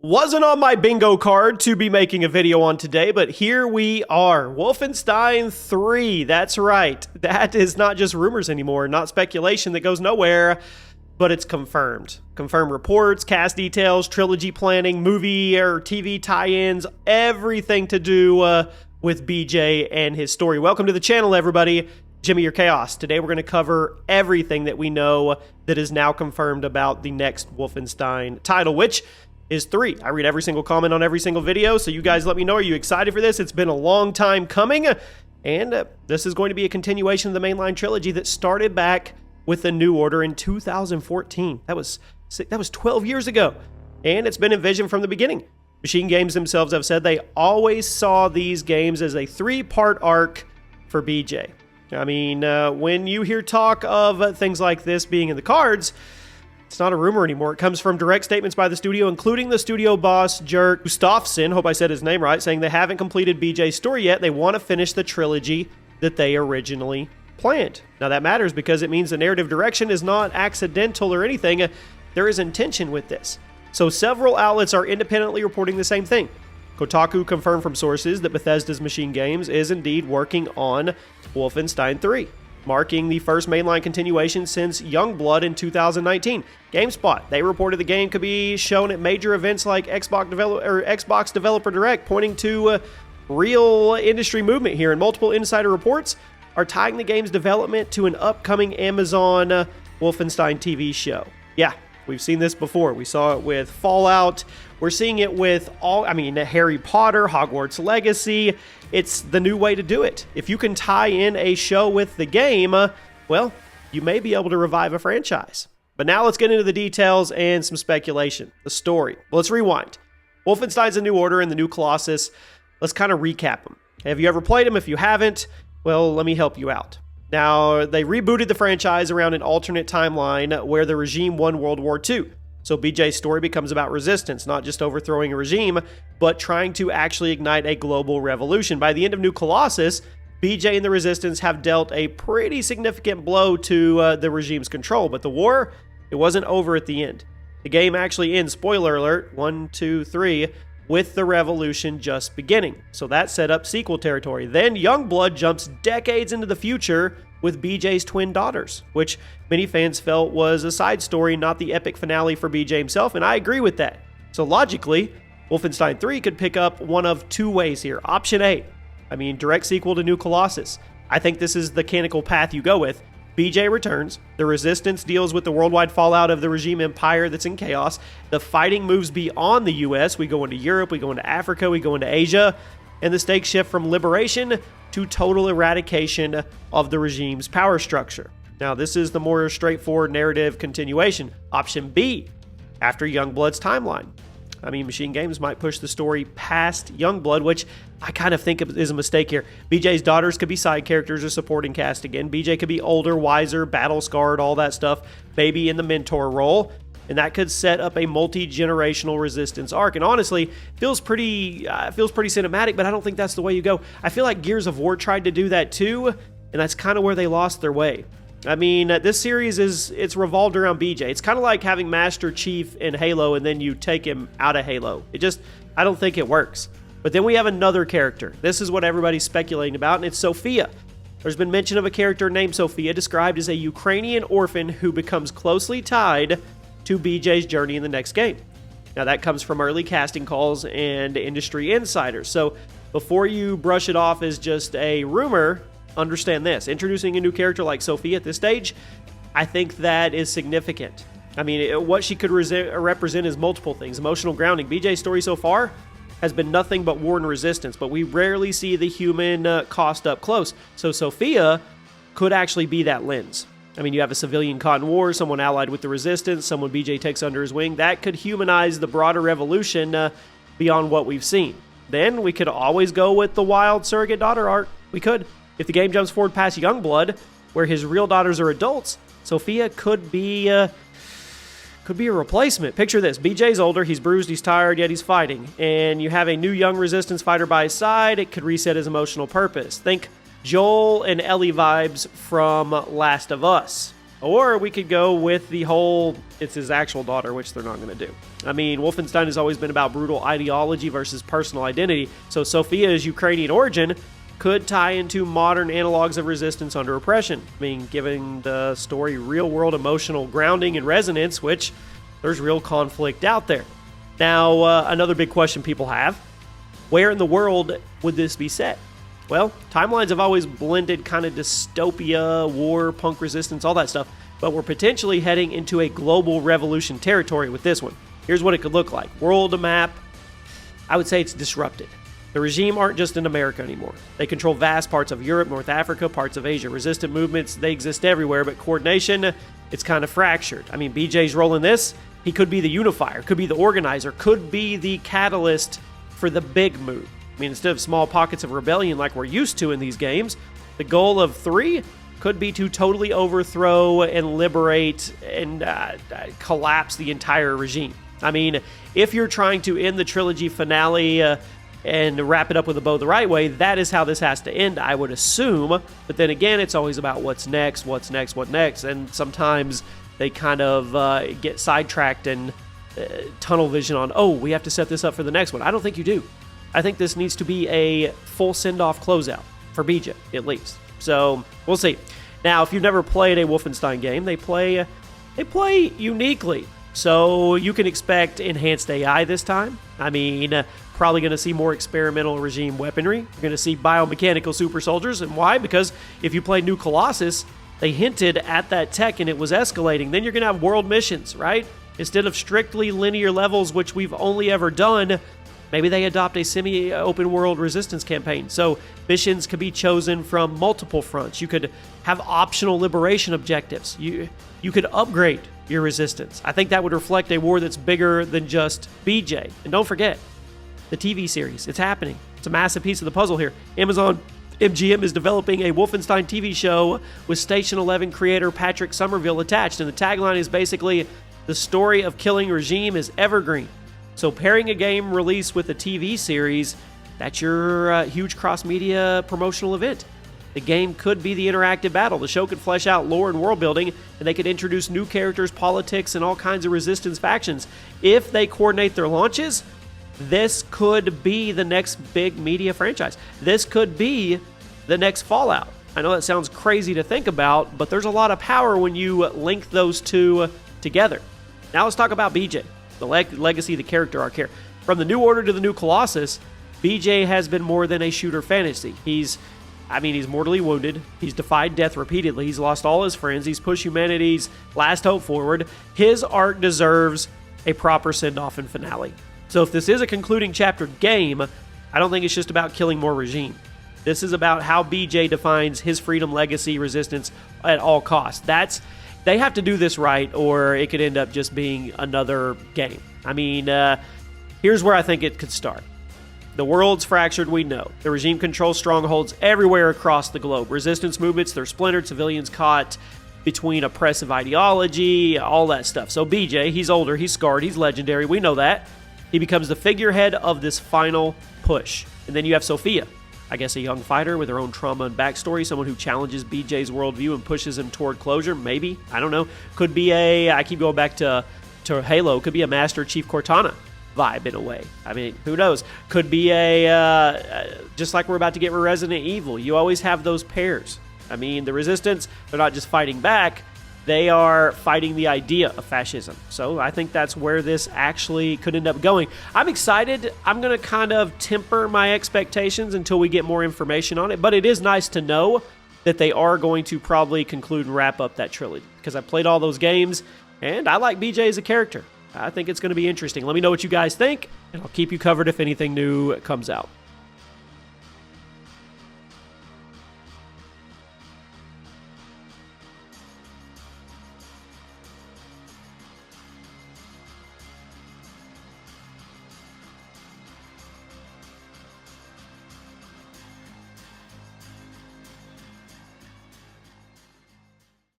Wasn't on my bingo card to be making a video on today, but here we are. Wolfenstein 3, that's right. That is not just rumors anymore, not speculation that goes nowhere, but it's confirmed. Confirmed reports, cast details, trilogy planning, movie or TV tie-ins, everything to do with BJ and his story. Welcome to the channel, everybody. Jimmy or Chaos. Today we're going to cover everything that we know that is now confirmed about the next Wolfenstein title, which is 3. I read every single comment on every single video, so you guys let me know. Are you excited for this? It's been a long time coming, and this is going to be a continuation of the mainline trilogy that started back with the New Order in 2014. That was 12 years ago, and it's been envisioned from the beginning. MachineGames themselves have said they always saw these games as a 3-part arc for BJ. I mean, when you hear talk of things like this being in the cards, it's not a rumor anymore. It comes from direct statements by the studio, including the studio boss, Jerk Gustafsson, hope I said his name right, saying they haven't completed BJ's story yet. They want to finish the trilogy that they originally planned. Now that matters because it means the narrative direction is not accidental or anything. There is intention with this. So several outlets are independently reporting the same thing. Kotaku confirmed from sources that Bethesda's MachineGames is indeed working on Wolfenstein 3. Marking the first mainline continuation since Youngblood in 2019. GameSpot, they reported the game could be shown at major events like Xbox Developer Direct, pointing to real industry movement here, and multiple insider reports are tying the game's development to an upcoming Amazon Wolfenstein TV show. Yeah, we've seen this before. We saw it with Fallout. We're seeing it with Harry Potter, Hogwarts Legacy. It's the new way to do it. If you can tie in a show with the game, well, you may be able to revive a franchise. But now let's get into the details and some speculation. The story. Well, let's rewind. Wolfenstein's A New Order and the new Colossus. Let's kind of recap them. Have you ever played them? If you haven't, well, let me help you out. Now, they rebooted the franchise around an alternate timeline where the regime won World War II. So BJ's story becomes about resistance, not just overthrowing a regime, but trying to actually ignite a global revolution. By the end of New Colossus, BJ and the resistance have dealt a pretty significant blow to the regime's control, but the war, it wasn't over at the end. The game actually ends, spoiler alert, 1, 2, 3, with the revolution just beginning. So that set up sequel territory. Then Youngblood jumps decades into the future with BJ's twin daughters, which many fans felt was a side story, not the epic finale for BJ himself, and I agree with that. So logically, Wolfenstein 3 could pick up one of two ways here. Option A, direct sequel to New Colossus. I think this is the canonical path you go with. BJ returns, the resistance deals with the worldwide fallout of the regime empire that's in chaos, the fighting moves beyond the US, we go into Europe, we go into Africa, we go into Asia, and the stakes shift from liberation to total eradication of the regime's power structure. Now, this is the more straightforward narrative continuation. Option B, after Youngblood's timeline. MachineGames might push the story past Youngblood, which I kind of think is a mistake here. BJ's daughters could be side characters or supporting cast again. BJ could be older, wiser, battle-scarred, all that stuff, maybe in the mentor role. And that could set up a multi-generational resistance arc. And honestly, feels pretty cinematic, but I don't think that's the way you go. I feel like Gears of War tried to do that too, and that's kind of where they lost their way. This series it's revolved around BJ. It's kind of like having Master Chief in Halo and then you take him out of Halo. I don't think it works. But then we have another character. This is what everybody's speculating about, and it's Sophia. There's been mention of a character named Sophia, described as a Ukrainian orphan who becomes closely tied to BJ's journey in the next game. Now that comes from early casting calls and industry insiders. So before you brush it off as just a rumor, understand this. Introducing a new character like Sophia at this stage, I think that is significant. What she could represent is multiple things. Emotional grounding. BJ's story so far has been nothing but war and resistance, but we rarely see the human cost up close. So Sophia could actually be that lens. You have a civilian caught in war, someone allied with the resistance, someone BJ takes under his wing. That could humanize the broader revolution beyond what we've seen. Then we could always go with the wild surrogate daughter arc. We could. If the game jumps forward past Youngblood, where his real daughters are adults, Sophia could be a replacement. Picture this. BJ's older, he's bruised, he's tired, yet he's fighting. And you have a new young resistance fighter by his side. It could reset his emotional purpose. Think Joel and Ellie vibes from Last of Us. Or we could go with the whole, it's his actual daughter, which they're not going to do. I mean, Wolfenstein has always been about brutal ideology versus personal identity, so Sophia's Ukrainian origin could tie into modern analogs of resistance under oppression. I mean, giving the story real-world emotional grounding and resonance, which there's real conflict out there. Now, another big question people have, where in the world would this be set? Well, timelines have always blended kind of dystopia, war, punk resistance, all that stuff, but we're potentially heading into a global revolution territory with this one. Here's what it could look like. World map, I would say it's disrupted. The regime aren't just in America anymore. They control vast parts of Europe, North Africa, parts of Asia. Resistant movements, they exist everywhere, but coordination, it's kind of fractured. I mean, BJ's role in this, he could be the unifier, could be the organizer, could be the catalyst for the big move. I mean, instead of small pockets of rebellion like we're used to in these games, the goal of 3 could be to totally overthrow and liberate and collapse the entire regime. I mean, if you're trying to end the trilogy finale and wrap it up with a bow the right way, that is how this has to end, I would assume. But then again, it's always about what's next, what next, and sometimes they kind of get sidetracked and tunnel vision on, oh, we have to set this up for the next one. I don't think you do. I think this needs to be a full send-off closeout for BJ, at least. So, we'll see. Now, if you've never played a Wolfenstein game, they play uniquely. So, you can expect enhanced AI this time. I mean, probably going to see more experimental regime weaponry. You're going to see biomechanical super soldiers. And why? Because if you play New Colossus, they hinted at that tech and it was escalating. Then you're going to have world missions, right? Instead of strictly linear levels, which we've only ever done, maybe they adopt a semi-open world resistance campaign. So missions could be chosen from multiple fronts. You could have optional liberation objectives. You could upgrade your resistance. I think that would reflect a war that's bigger than just BJ. And don't forget, the TV series. It's happening. It's a massive piece of the puzzle here. Amazon MGM is developing a Wolfenstein TV show with Station 11 creator Patrick Somerville attached. And the tagline is basically, the story of killing regime is evergreen. So pairing a game release with a TV series, that's your huge cross-media promotional event. The game could be the interactive battle. The show could flesh out lore and world building, and they could introduce new characters, politics, and all kinds of resistance factions. If they coordinate their launches, this could be the next big media franchise. This could be the next Fallout. I know that sounds crazy to think about, but there's a lot of power when you link those two together. Now let's talk about BJ. The legacy, the character arc here. From the New Order to the New Colossus, BJ has been more than a shooter fantasy. He's mortally wounded. He's defied death repeatedly. He's lost all his friends. He's pushed humanity's last hope forward. His arc deserves a proper send-off and finale. So if this is a concluding chapter game, I don't think it's just about killing more regime. This is about how BJ defines his freedom, legacy, resistance at all costs. They have to do this right, or it could end up just being another game. I mean, here's where I think it could start. The world's fractured, we know. The regime controls strongholds everywhere across the globe. Resistance movements, they're splintered, civilians caught between oppressive ideology, all that stuff. So BJ, he's older, he's scarred, he's legendary, we know that. He becomes the figurehead of this final push. And then you have Sophia, I guess a young fighter with her own trauma and backstory, someone who challenges BJ's worldview and pushes him toward closure, maybe, I don't know. Could be I keep going back to Halo, could be a Master Chief Cortana vibe in a way. I mean, who knows? Could be just like we're about to get with Resident Evil, you always have those pairs. I mean, the Resistance, they're not just fighting back, they are fighting the idea of fascism. So I think that's where this actually could end up going. I'm excited. I'm going to kind of temper my expectations until we get more information on it. But it is nice to know that they are going to probably conclude and wrap up that trilogy. Because I played all those games, and I like BJ as a character. I think it's going to be interesting. Let me know what you guys think, and I'll keep you covered if anything new comes out.